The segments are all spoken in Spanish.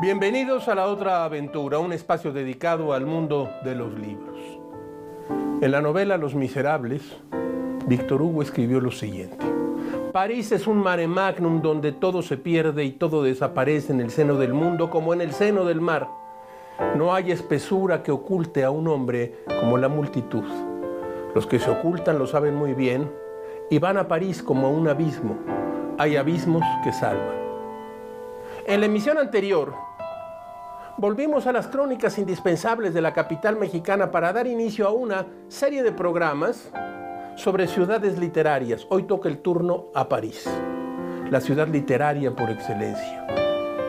Bienvenidos a La Otra Aventura, un espacio dedicado al mundo de los libros. En la novela Los Miserables, Víctor Hugo escribió lo siguiente: París es un mare magnum donde todo se pierde y todo desaparece en el seno del mundo como en el seno del mar. No hay espesura que oculte a un hombre como la multitud. Los que se ocultan lo saben muy bien y van a París como a un abismo. Hay abismos que salvan. En la emisión anterior, volvimos a las crónicas indispensables de la capital mexicana para dar inicio a una serie de programas sobre ciudades literarias. Hoy toca el turno a París, la ciudad literaria por excelencia.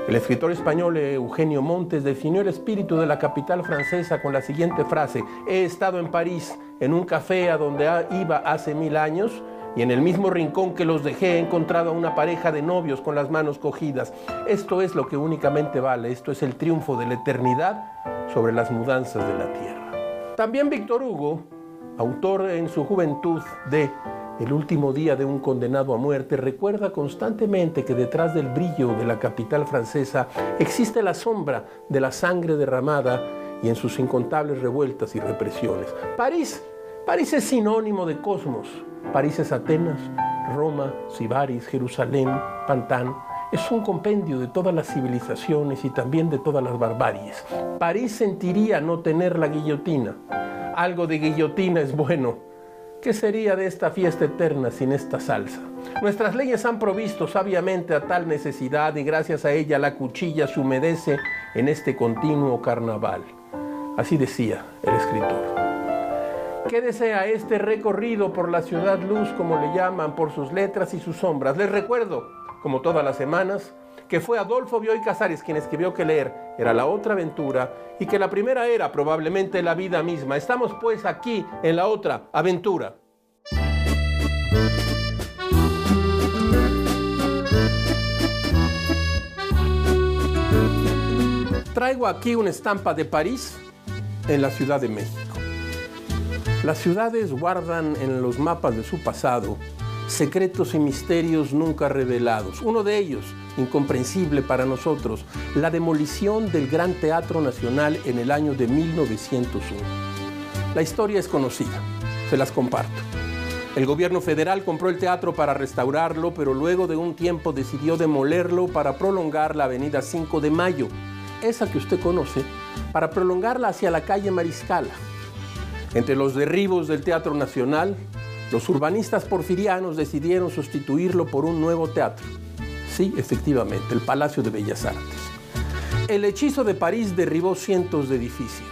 El escritor español Eugenio Montes definió el espíritu de la capital francesa con la siguiente frase: he estado en París, en un café a donde iba hace 1000 años, y en el mismo rincón que los dejé he encontrado a una pareja de novios con las manos cogidas. Esto es lo que únicamente vale, esto es el triunfo de la eternidad sobre las mudanzas de la tierra. También Víctor Hugo, autor en su juventud de El último día de un condenado a muerte, recuerda constantemente que detrás del brillo de la capital francesa existe la sombra de la sangre derramada y en sus incontables revueltas y represiones. París es sinónimo de cosmos. París es Atenas, Roma, Sibaris, Jerusalén, Pantán. Es un compendio de todas las civilizaciones y también de todas las barbaries. París sentiría no tener la guillotina. Algo de guillotina es bueno. ¿Qué sería de esta fiesta eterna sin esta salsa? Nuestras leyes han provisto sabiamente a tal necesidad y gracias a ella la cuchilla se humedece en este continuo carnaval. Así decía el escritor. ¿Qué desea este recorrido por la ciudad luz, como le llaman, por sus letras y sus sombras? Les recuerdo, como todas las semanas, que fue Adolfo Bioy Casares quien escribió que leer era la otra aventura y que la primera era probablemente la vida misma. Estamos pues aquí en la otra aventura. Traigo aquí una estampa de París en la Ciudad de México. Las ciudades guardan en los mapas de su pasado secretos y misterios nunca revelados. Uno de ellos, incomprensible para nosotros, la demolición del Gran Teatro Nacional en el año de 1901. La historia es conocida, se las comparto. El gobierno federal compró el teatro para restaurarlo, pero luego de un tiempo decidió demolerlo para prolongar la avenida 5 de Mayo, esa que usted conoce, para prolongarla hacia la calle Mariscala. Entre los derribos del Teatro Nacional, los urbanistas porfirianos decidieron sustituirlo por un nuevo teatro. Sí, efectivamente, el Palacio de Bellas Artes. El hechizo de París derribó cientos de edificios.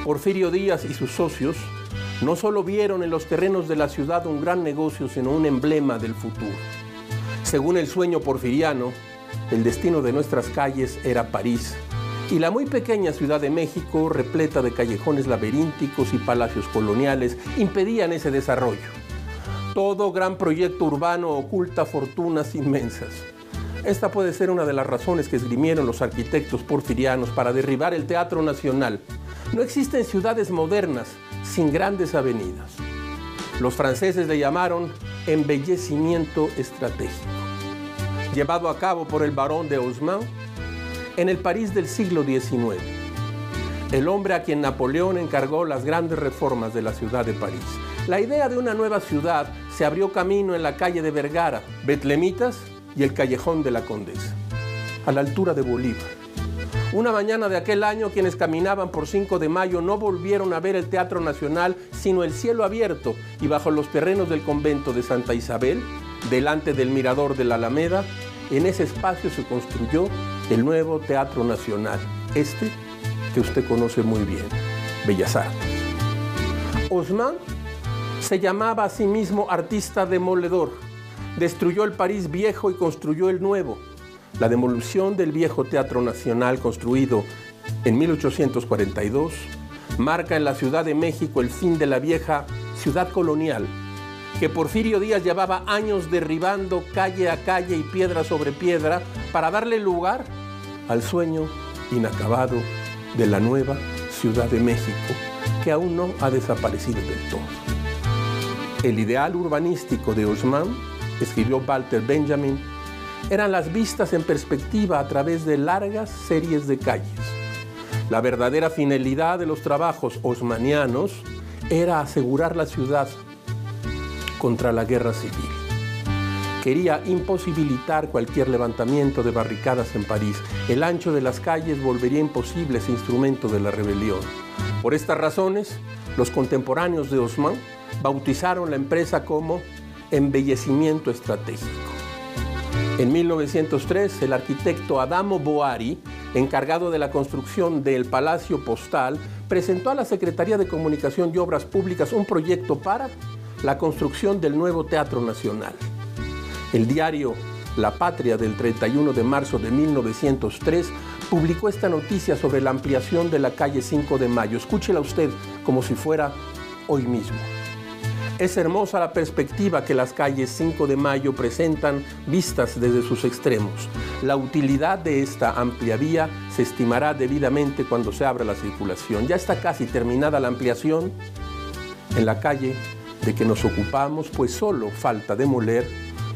Porfirio Díaz y sus socios no solo vieron en los terrenos de la ciudad un gran negocio, sino un emblema del futuro. Según el sueño porfiriano, el destino de nuestras calles era París, y la muy pequeña Ciudad de México, repleta de callejones laberínticos y palacios coloniales, impedían ese desarrollo. Todo gran proyecto urbano oculta fortunas inmensas. Esta puede ser una de las razones que esgrimieron los arquitectos porfirianos para derribar el Teatro Nacional. No existen ciudades modernas sin grandes avenidas. Los franceses le llamaron embellecimiento estratégico, llevado a cabo por el barón de Haussmann en el París del siglo XIX, el hombre a quien Napoleón encargó las grandes reformas de la ciudad de París. La idea de una nueva ciudad se abrió camino en la calle de Vergara, Betlemitas y el Callejón de la Condesa, a la altura de Bolívar. Una mañana de aquel año, quienes caminaban por 5 de Mayo no volvieron a ver el Teatro Nacional, sino el cielo abierto, y bajo los terrenos del convento de Santa Isabel, delante del mirador de la Alameda, en ese espacio se construyó el nuevo Teatro Nacional, este que usted conoce muy bien, Bellas Artes. Haussmann se llamaba a sí mismo artista demoledor. Destruyó el París viejo y construyó el nuevo. La demolición del viejo Teatro Nacional, construido en 1842, marca en la Ciudad de México el fin de la vieja ciudad colonial, que Porfirio Díaz llevaba años derribando calle a calle y piedra sobre piedra para darle lugar al sueño inacabado de la nueva Ciudad de México, que aún no ha desaparecido del todo. El ideal urbanístico de Haussmann, escribió Walter Benjamin, eran las vistas en perspectiva a través de largas series de calles. La verdadera finalidad de los trabajos haussmannianos era asegurar la ciudad contra la guerra civil. Quería imposibilitar cualquier levantamiento de barricadas en París. El ancho de las calles volvería imposible ese instrumento de la rebelión. Por estas razones, los contemporáneos de Haussmann bautizaron la empresa como embellecimiento estratégico. En 1903, el arquitecto Adamo Boari, encargado de la construcción del Palacio Postal, presentó a la Secretaría de Comunicación y Obras Públicas un proyecto para la construcción del nuevo Teatro Nacional. El diario La Patria del 31 de marzo de 1903 publicó esta noticia sobre la ampliación de la calle 5 de Mayo. Escúchela usted como si fuera hoy mismo. Es hermosa la perspectiva que las calles 5 de Mayo presentan vistas desde sus extremos. La utilidad de esta amplia vía se estimará debidamente cuando se abra la circulación. Ya está casi terminada la ampliación en la calle de que nos ocupamos, pues solo falta demoler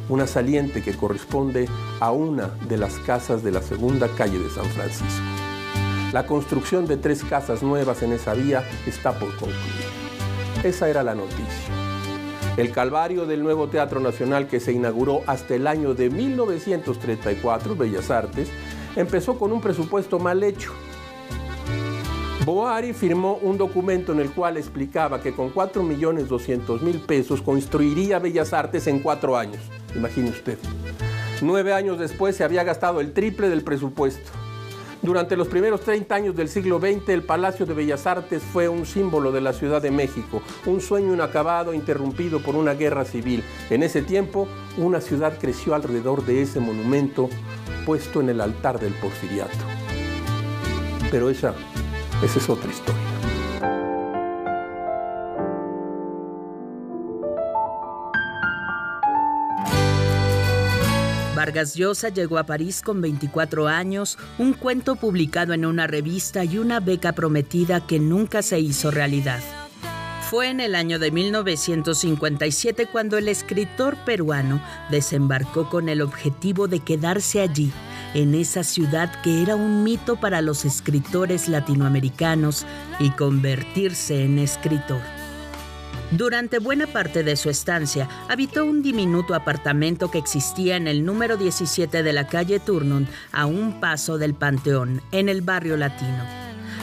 una saliente que corresponde a una de las casas de la segunda calle de San Francisco. La construcción de 3 casas nuevas en esa vía está por concluir. Esa era la noticia. El calvario del nuevo Teatro Nacional, que se inauguró hasta el año de 1934, Bellas Artes, empezó con un presupuesto mal hecho. Boari firmó un documento en el cual explicaba que con 4.200.000 pesos construiría Bellas Artes en 4 años. Imagine usted. 9 años después se había gastado el triple del presupuesto. Durante los primeros 30 años del siglo XX, el Palacio de Bellas Artes fue un símbolo de la Ciudad de México, un sueño inacabado interrumpido por una guerra civil. En ese tiempo, una ciudad creció alrededor de ese monumento puesto en el altar del Porfiriato. Pero esa es otra historia. Vargas Llosa llegó a París con 24 años, un cuento publicado en una revista y una beca prometida que nunca se hizo realidad. Fue en el año de 1957 cuando el escritor peruano desembarcó con el objetivo de quedarse allí, en esa ciudad que era un mito para los escritores latinoamericanos, y convertirse en escritor. Durante buena parte de su estancia, habitó un diminuto apartamento que existía en el número 17 de la calle Tournon, a un paso del Panteón, en el barrio latino.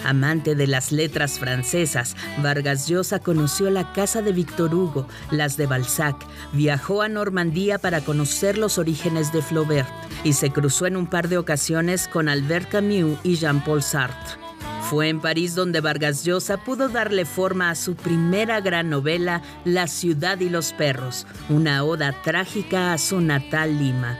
Amante de las letras francesas, Vargas Llosa conoció la casa de Victor Hugo, las de Balzac, viajó a Normandía para conocer los orígenes de Flaubert y se cruzó en un par de ocasiones con Albert Camus y Jean-Paul Sartre. Fue en París donde Vargas Llosa pudo darle forma a su primera gran novela, La ciudad y los perros, una oda trágica a su natal Lima.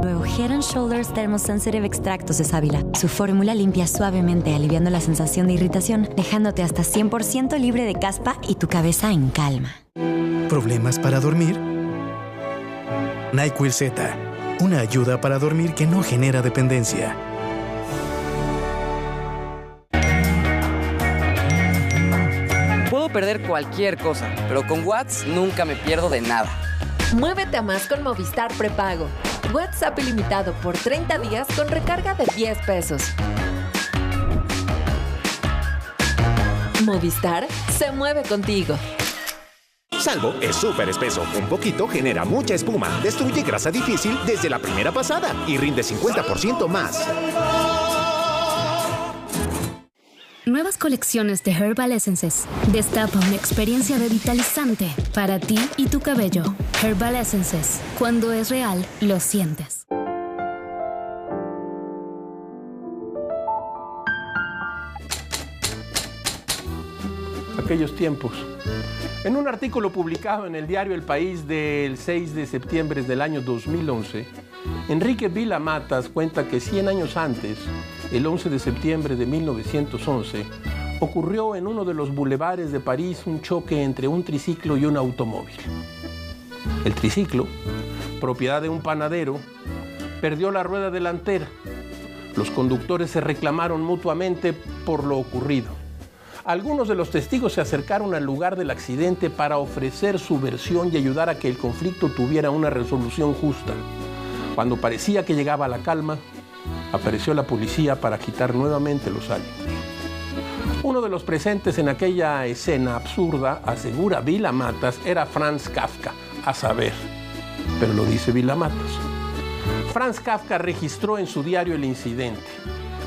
Nuevo Head & Shoulders Thermosensitive Extractos de sábila. Su fórmula limpia suavemente, aliviando la sensación de irritación, dejándote hasta 100% libre de caspa y tu cabeza en calma. ¿Problemas para dormir? NyQuil Z, una ayuda para dormir que no genera dependencia. Puedo perder cualquier cosa, pero con Watts nunca me pierdo de nada. Muévete a más con Movistar Prepago. WhatsApp ilimitado por 30 días con recarga de 10 pesos. Movistar se mueve contigo. Salvo es súper espeso. Un poquito genera mucha espuma, destruye grasa difícil desde la primera pasada y rinde 50% más. Nuevas colecciones de Herbal Essences. Destapa una experiencia revitalizante para ti y tu cabello. Herbal Essences. Cuando es real, lo sientes. Aquellos tiempos. En un artículo publicado en el diario El País del 6 de septiembre del año 2011, Enrique Vila Matas cuenta que 100 años antes, el 11 de septiembre de 1911, ocurrió en uno de los bulevares de París un choque entre un triciclo y un automóvil. El triciclo, propiedad de un panadero, perdió la rueda delantera. Los conductores se reclamaron mutuamente por lo ocurrido. Algunos de los testigos se acercaron al lugar del accidente para ofrecer su versión y ayudar a que el conflicto tuviera una resolución justa. Cuando parecía que llegaba la calma, apareció la policía para agitar nuevamente los ánimos. Uno de los presentes en aquella escena absurda, asegura Vila Matas, era Franz Kafka, a saber, pero lo dice Vila Matas. Franz Kafka registró en su diario el incidente,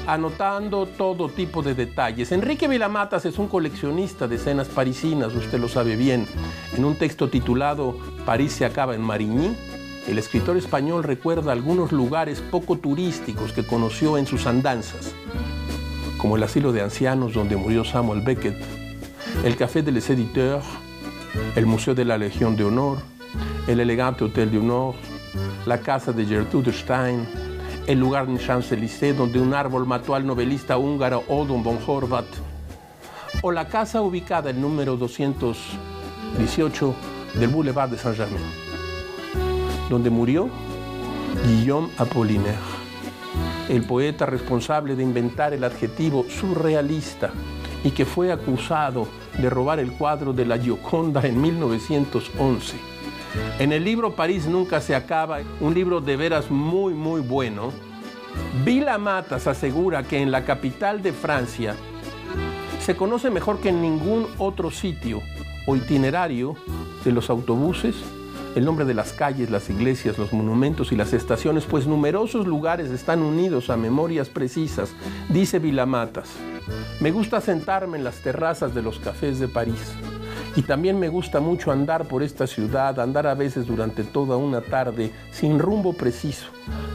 anotando todo tipo de detalles. Enrique Vila Matas es un coleccionista de escenas parisinas, usted lo sabe bien. En un texto titulado París se acaba en Marigny, el escritor español recuerda algunos lugares poco turísticos que conoció en sus andanzas, como el asilo de ancianos donde murió Samuel Beckett, el Café de les Éditeurs, el Museo de la Legión de Honor, el elegante Hotel de Honor, la casa de Gertrude Stein, el lugar en Champs-Élysées donde un árbol mató al novelista húngaro Odon von Horvath, o la casa ubicada en el número 218 del Boulevard de Saint-Germain, donde murió Guillaume Apollinaire, el poeta responsable de inventar el adjetivo surrealista y que fue acusado de robar el cuadro de la Gioconda en 1911. En el libro París nunca se acaba, un libro de veras muy bueno, Vila Matas asegura que en la capital de Francia se conoce mejor que en ningún otro sitio o itinerario de los autobuses el nombre de las calles, las iglesias, los monumentos y las estaciones, pues numerosos lugares están unidos a memorias precisas. Dice Vila Matas: me gusta sentarme en las terrazas de los cafés de París. Y también me gusta mucho andar por esta ciudad, andar a veces durante toda una tarde, sin rumbo preciso,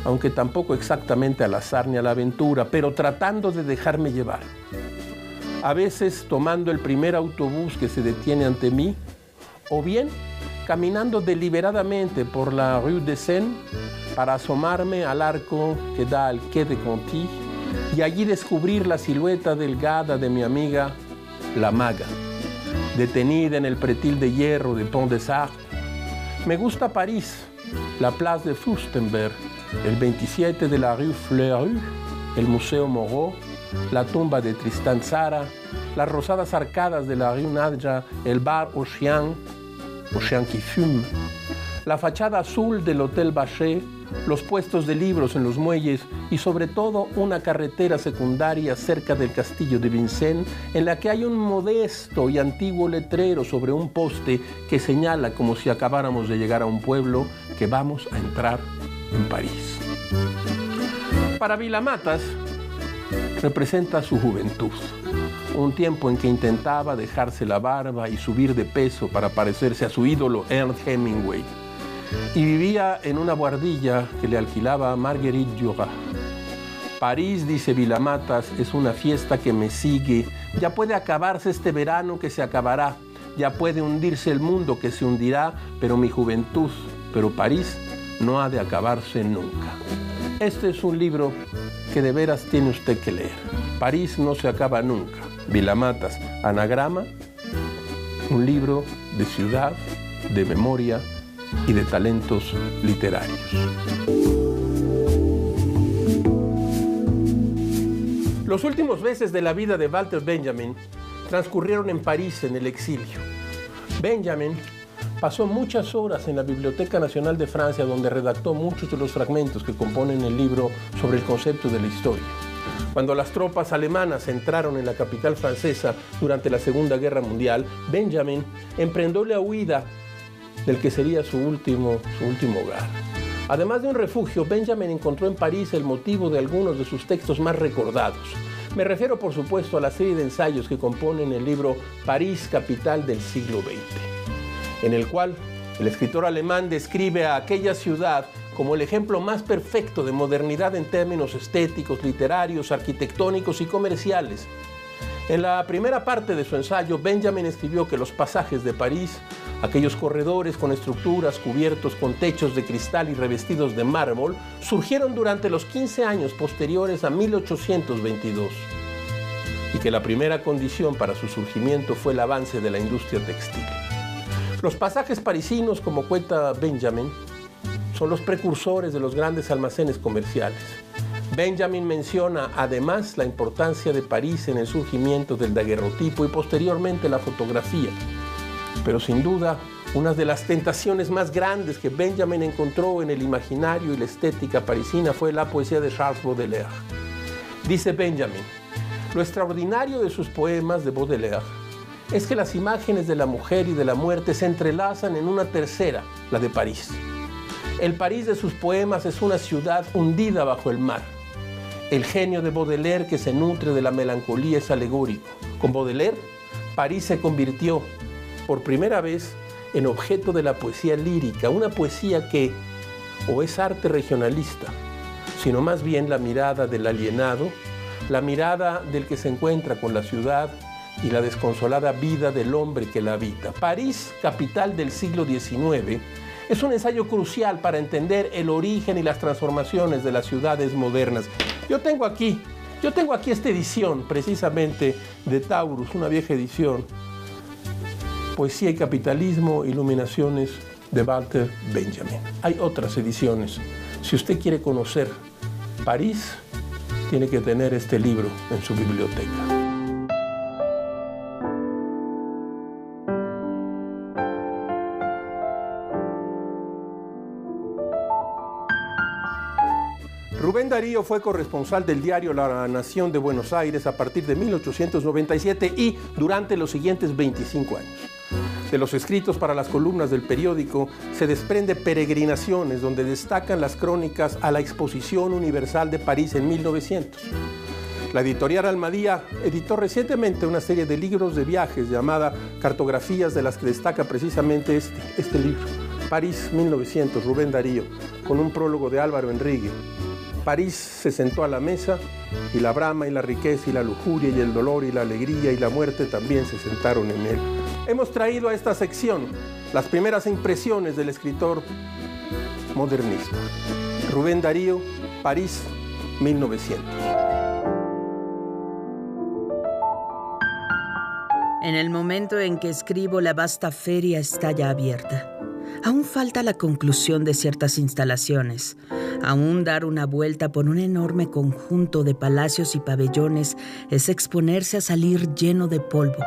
aunque tampoco exactamente al azar ni a la aventura, pero tratando de dejarme llevar. A veces tomando el primer autobús que se detiene ante mí, o bien caminando deliberadamente por la Rue de Seine para asomarme al arco que da al Quai de Conti y allí descubrir la silueta delgada de mi amiga, la maga, detenida en el pretil de hierro de Pont des Arts. Me gusta París, la Place de Fürstenberg, el 27 de la Rue Fleury, el Museo Moreau, la tumba de Tristan Tzara, las rosadas arcadas de la Rue Nadja, el bar Ocean qui fume, la fachada azul del Hotel Bachet, los puestos de libros en los muelles y sobre todo una carretera secundaria cerca del castillo de Vincennes en la que hay un modesto y antiguo letrero sobre un poste que señala, como si acabáramos de llegar a un pueblo, que vamos a entrar en París. Para Vila Matas representa su juventud, un tiempo en que intentaba dejarse la barba y subir de peso para parecerse a su ídolo Ernest Hemingway. Y vivía en una buhardilla que le alquilaba Marguerite Duras. París, dice Vila Matas, es una fiesta que me sigue. Ya puede acabarse este verano que se acabará. Ya puede hundirse el mundo que se hundirá, pero mi juventud, pero París no ha de acabarse nunca. Este es un libro que de veras tiene usted que leer. París no se acaba nunca. Vila Matas, Anagrama, un libro de ciudad, de memoria y de talentos literarios. Los últimos meses de la vida de Walter Benjamin transcurrieron en París, en el exilio. Benjamin pasó muchas horas en la Biblioteca Nacional de Francia, donde redactó muchos de los fragmentos que componen el libro sobre el concepto de la historia. Cuando las tropas alemanas entraron en la capital francesa durante la Segunda Guerra Mundial, Benjamin emprendió la huida del que sería su último hogar. Además de un refugio, Benjamin encontró en París el motivo de algunos de sus textos más recordados. Me refiero, por supuesto, a la serie de ensayos que componen el libro París, capital del siglo XX, en el cual el escritor alemán describe a aquella ciudad como el ejemplo más perfecto de modernidad en términos estéticos, literarios, arquitectónicos y comerciales. En la primera parte de su ensayo, Benjamin escribió que los pasajes de París, aquellos corredores con estructuras cubiertos con techos de cristal y revestidos de mármol, surgieron durante los 15 años posteriores a 1822, y que la primera condición para su surgimiento fue el avance de la industria textil. Los pasajes parisinos, como cuenta Benjamin, son los precursores de los grandes almacenes comerciales. Benjamin menciona además la importancia de París en el surgimiento del daguerrotipo y posteriormente la fotografía. Pero sin duda, una de las tentaciones más grandes que Benjamin encontró en el imaginario y la estética parisina fue la poesía de Charles Baudelaire. Dice Benjamin, lo extraordinario de sus poemas de Baudelaire es que las imágenes de la mujer y de la muerte se entrelazan en una tercera, la de París. El París de sus poemas es una ciudad hundida bajo el mar. El genio de Baudelaire que se nutre de la melancolía es alegórico. Con Baudelaire, París se convirtió por primera vez en objeto de la poesía lírica, una poesía que o es arte regionalista, sino más bien la mirada del alienado, la mirada del que se encuentra con la ciudad y la desconsolada vida del hombre que la habita. París, capital del siglo XIX, es un ensayo crucial para entender el origen y las transformaciones de las ciudades modernas. Yo tengo aquí esta edición precisamente de Taurus, una vieja edición, Poesía y Capitalismo, Iluminaciones de Walter Benjamin. Hay otras ediciones. Si usted quiere conocer París, tiene que tener este libro en su biblioteca. Rubén Darío fue corresponsal del diario La Nación de Buenos Aires a partir de 1897 y durante los siguientes 25 años. De los escritos para las columnas del periódico se desprende Peregrinaciones, donde destacan las crónicas a la Exposición Universal de París en 1900. La editorial Almadía editó recientemente una serie de libros de viajes llamada Cartografías, de las que destaca precisamente este libro, París 1900, Rubén Darío, con un prólogo de Álvaro Enrique. París se sentó a la mesa y la brama y la riqueza y la lujuria y el dolor y la alegría y la muerte también se sentaron en él. Hemos traído a esta sección las primeras impresiones del escritor modernista. Rubén Darío, París, 1900. En el momento en que escribo, la vasta feria está ya abierta. Aún falta la conclusión de ciertas instalaciones. Aún dar una vuelta por un enorme conjunto de palacios y pabellones es exponerse a salir lleno de polvo.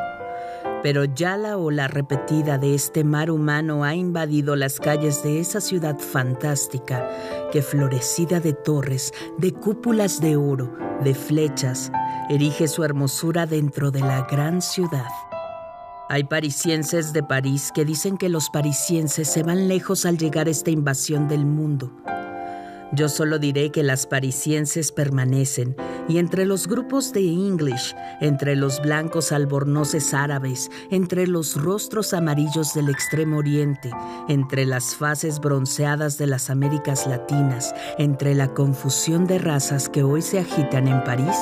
Pero ya la ola repetida de este mar humano ha invadido las calles de esa ciudad fantástica que, florecida de torres, de cúpulas de oro, de flechas, erige su hermosura dentro de la gran ciudad. Hay parisienses de París que dicen que los parisienses se van lejos al llegar a esta invasión del mundo. Yo solo diré que las parisienses permanecen, y entre los grupos de English, entre los blancos albornoces árabes, entre los rostros amarillos del Extremo Oriente, entre las faces bronceadas de las Américas Latinas, entre la confusión de razas que hoy se agitan en París,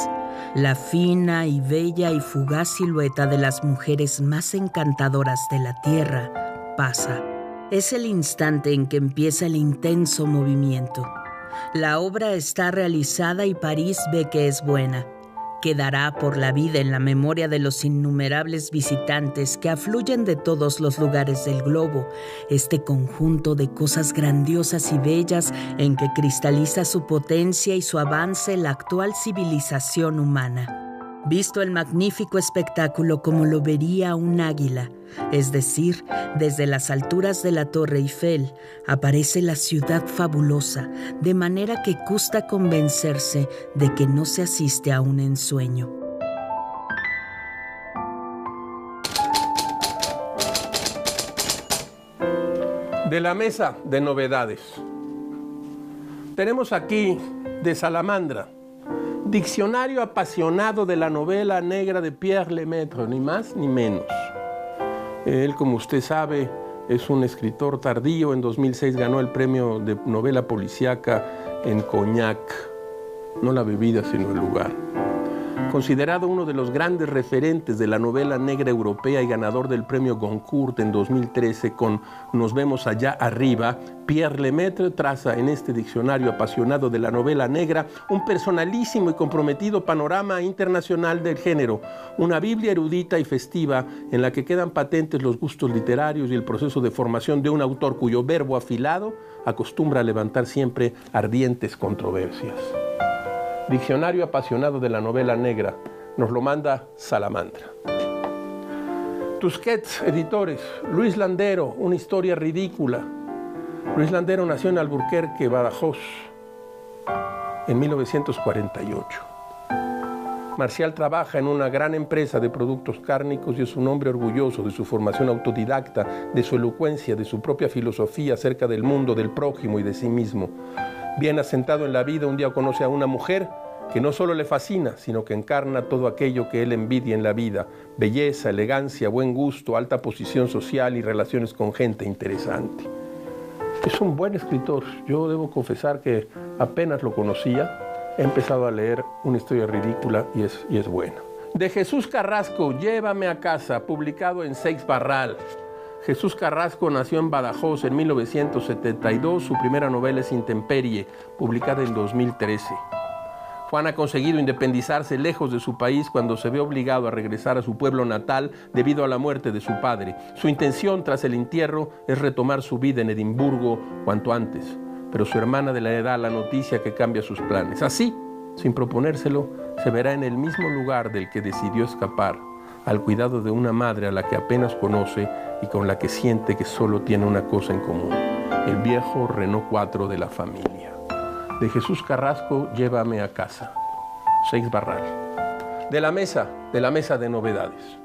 la fina y bella y fugaz silueta de las mujeres más encantadoras de la tierra pasa. Es el instante en que empieza el intenso movimiento. La obra está realizada y París ve que es buena. Quedará por la vida en la memoria de los innumerables visitantes que afluyen de todos los lugares del globo, este conjunto de cosas grandiosas y bellas en que cristaliza su potencia y su avance la actual civilización humana. Visto el magnífico espectáculo como lo vería un águila, es decir, desde las alturas de la Torre Eiffel, aparece la ciudad fabulosa, de manera que cuesta convencerse de que no se asiste a un ensueño. De la mesa de novedades. Tenemos aquí de Salamandra, diccionario apasionado de la novela negra de Pierre Lemaitre, ni más ni menos. Él, como usted sabe, es un escritor tardío. En 2006 ganó el premio de novela policíaca en Cognac. No la bebida, sino el lugar. Considerado uno de los grandes referentes de la novela negra europea y ganador del premio Goncourt en 2013 con Nos vemos allá arriba, Pierre Lemaitre traza en este diccionario apasionado de la novela negra un personalísimo y comprometido panorama internacional del género, una Biblia erudita y festiva en la que quedan patentes los gustos literarios y el proceso de formación de un autor cuyo verbo afilado acostumbra a levantar siempre ardientes controversias. Diccionario apasionado de la novela negra, nos lo manda Salamandra. Tusquets, editores, Luis Landero, una historia ridícula. Luis Landero nació en Alburquerque, Badajoz, en 1948. Marcial trabaja en una gran empresa de productos cárnicos y es un hombre orgulloso de su formación autodidacta, de su elocuencia, de su propia filosofía acerca del mundo, del prójimo y de sí mismo. Bien asentado en la vida, un día conoce a una mujer que no solo le fascina, sino que encarna todo aquello que él envidia en la vida: belleza, elegancia, buen gusto, alta posición social y relaciones con gente interesante. Es un buen escritor. Yo debo confesar que apenas lo conocía. He empezado a leer Una historia ridícula y es buena. De Jesús Carrasco, Llévame a casa, publicado en Seix Barral. Jesús Carrasco nació en Badajoz en 1972. Su primera novela es Intemperie, publicada en 2013. Juan ha conseguido independizarse lejos de su país cuando se ve obligado a regresar a su pueblo natal debido a la muerte de su padre. Su intención tras el entierro es retomar su vida en Edimburgo cuanto antes, pero su hermana le da la noticia que cambia sus planes. Así, sin proponérselo, se verá en el mismo lugar del que decidió escapar, al cuidado de una madre a la que apenas conoce y con la que siente que solo tiene una cosa en común: el viejo Renault 4 de la familia. De Jesús Carrasco, Llévame a casa. Seix Barral. De la mesa de novedades.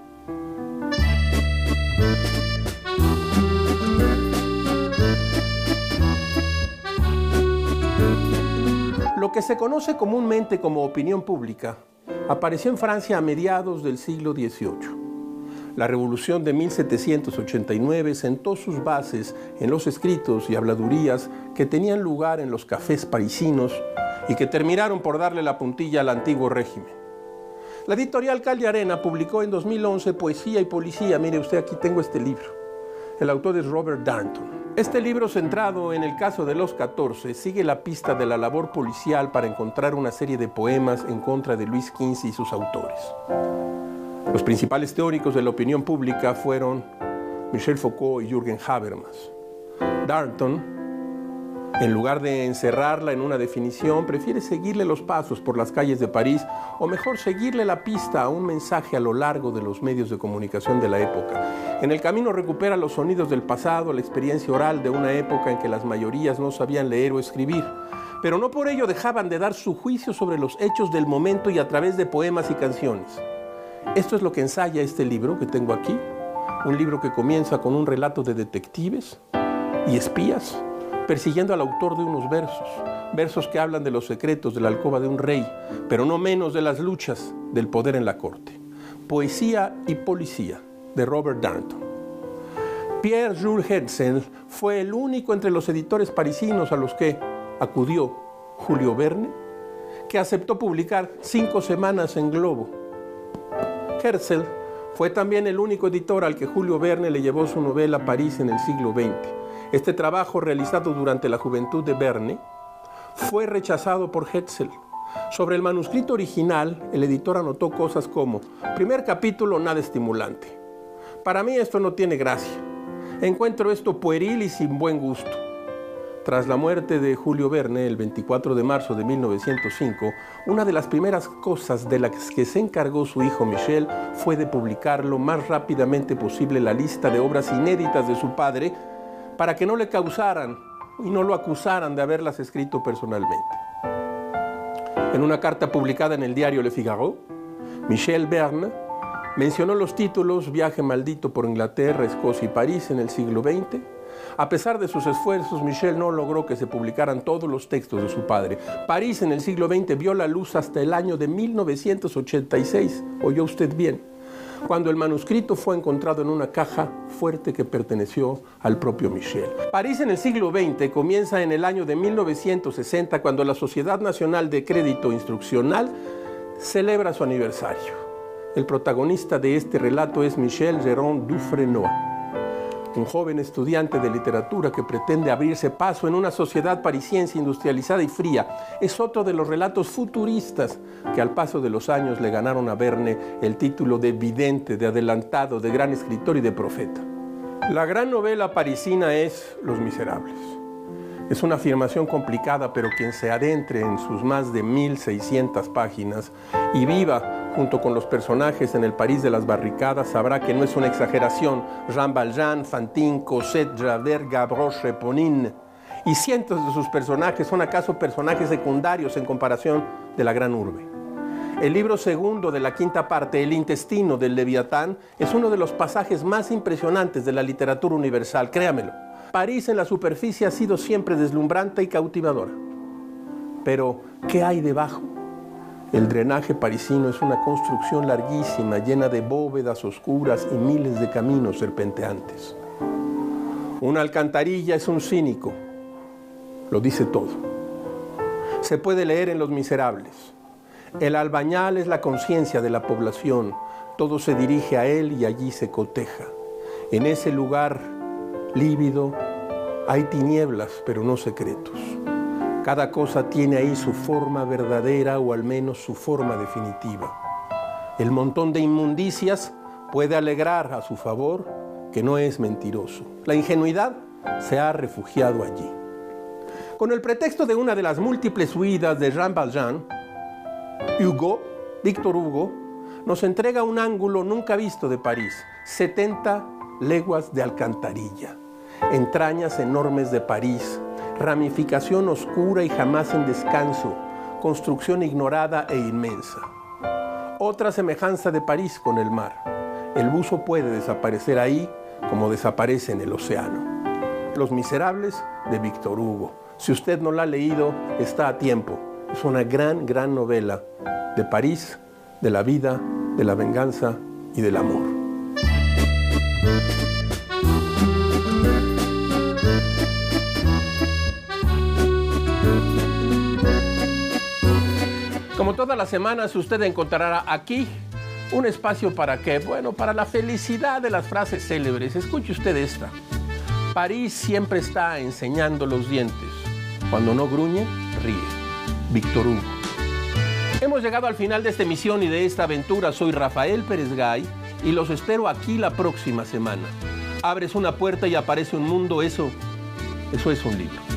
Lo que se conoce comúnmente como opinión pública apareció en Francia a mediados del siglo XVIII. La Revolución de 1789 sentó sus bases en los escritos y habladurías que tenían lugar en los cafés parisinos y que terminaron por darle la puntilla al antiguo régimen. La editorial Cal de Arena publicó en 2011 Poesía y Policía. Mire usted, aquí tengo este libro. El autor es Robert Darnton. Este libro, centrado en el caso de los 14, sigue la pista de la labor policial para encontrar una serie de poemas en contra de Luis XV y sus autores. Los principales teóricos de la opinión pública fueron Michel Foucault y Jürgen Habermas. Darnton, en lugar de encerrarla en una definición, prefiere seguirle los pasos por las calles de París, o mejor, seguirle la pista a un mensaje a lo largo de los medios de comunicación de la época. En el camino recupera los sonidos del pasado, la experiencia oral de una época en que las mayorías no sabían leer o escribir, pero no por ello dejaban de dar su juicio sobre los hechos del momento y a través de poemas y canciones. Esto es lo que ensaya este libro que tengo aquí, un libro que comienza con un relato de detectives y espías persiguiendo al autor de unos versos que hablan de los secretos de la alcoba de un rey, pero no menos de las luchas del poder en la corte. Poesía y Policía, de Robert Darnton. Pierre-Jules Hetzel fue el único entre los editores parisinos a los que acudió Julio Verne, que aceptó publicar 5 semanas en Globo. Hetzel fue también el único editor al que Julio Verne le llevó su novela París en el siglo XX. Este trabajo, realizado durante la juventud de Verne, fue rechazado por Hetzel. Sobre el manuscrito original, el editor anotó cosas como: primer capítulo, nada estimulante. Para mí esto no tiene gracia. Encuentro esto pueril y sin buen gusto. Tras la muerte de Julio Verne, el 24 de marzo de 1905, una de las primeras cosas de las que se encargó su hijo Michel fue de publicar lo más rápidamente posible la lista de obras inéditas de su padre, para que no le causaran y no lo acusaran de haberlas escrito personalmente. En una carta publicada en el diario Le Figaro, Michel Verne mencionó los títulos Viaje maldito por Inglaterra, Escocia y París en el siglo XX. A pesar de sus esfuerzos, Michel no logró que se publicaran todos los textos de su padre. París en el siglo XX vio la luz hasta el año de 1986, oyó usted bien, cuando el manuscrito fue encontrado en una caja fuerte que perteneció al propio Michel. París en el siglo XX comienza en el año de 1960, cuando la Sociedad Nacional de Crédito Instruccional celebra su aniversario. El protagonista de este relato es Michel Géron Dufresnoy, un joven estudiante de literatura que pretende abrirse paso en una sociedad parisiense industrializada y fría. Es otro de los relatos futuristas que al paso de los años le ganaron a Verne el título de vidente, de adelantado, de gran escritor y de profeta. La gran novela parisina es Los Miserables. Es una afirmación complicada, pero quien se adentre en sus más de 1600 páginas y viva junto con los personajes en el París de las barricadas sabrá que no es una exageración. Jean Valjean, Fantine, Cosette, Javert, Gavroche, Eponine y cientos de sus personajes son acaso personajes secundarios en comparación de la gran urbe. El libro segundo de la quinta parte, El intestino del Leviatán, es uno de los pasajes más impresionantes de la literatura universal, créamelo. París en la superficie ha sido siempre deslumbrante y cautivadora. Pero, ¿qué hay debajo? El drenaje parisino es una construcción larguísima, llena de bóvedas oscuras y miles de caminos serpenteantes. Una alcantarilla es un cínico. Lo dice todo. Se puede leer en Los Miserables. El albañal es la conciencia de la población. Todo se dirige a él y allí se coteja. En ese lugar lívido hay tinieblas, pero no secretos. Cada cosa tiene ahí su forma verdadera o al menos su forma definitiva. El montón de inmundicias puede alegrar a su favor que no es mentiroso. La ingenuidad se ha refugiado allí. Con el pretexto de una de las múltiples huidas de Jean Valjean, Víctor Hugo, nos entrega un ángulo nunca visto de París, 70 leguas de alcantarilla, entrañas enormes de París, ramificación oscura y jamás en descanso, construcción ignorada e inmensa. Otra semejanza de París con el mar. El buzo puede desaparecer ahí como desaparece en el océano. Los Miserables de Víctor Hugo. Si usted no la ha leído, está a tiempo. Es una gran novela de París, de la vida, de la venganza y del amor. Como todas las semanas, usted encontrará aquí un espacio para qué, bueno, para la felicidad de las frases célebres. Escuche usted esta. París siempre está enseñando los dientes. Cuando no gruñe, ríe. Víctor Hugo. Hemos llegado al final de esta emisión y de esta aventura. Soy Rafael Pérez Gay y los espero aquí la próxima semana. Abres una puerta y aparece un mundo, eso es un libro.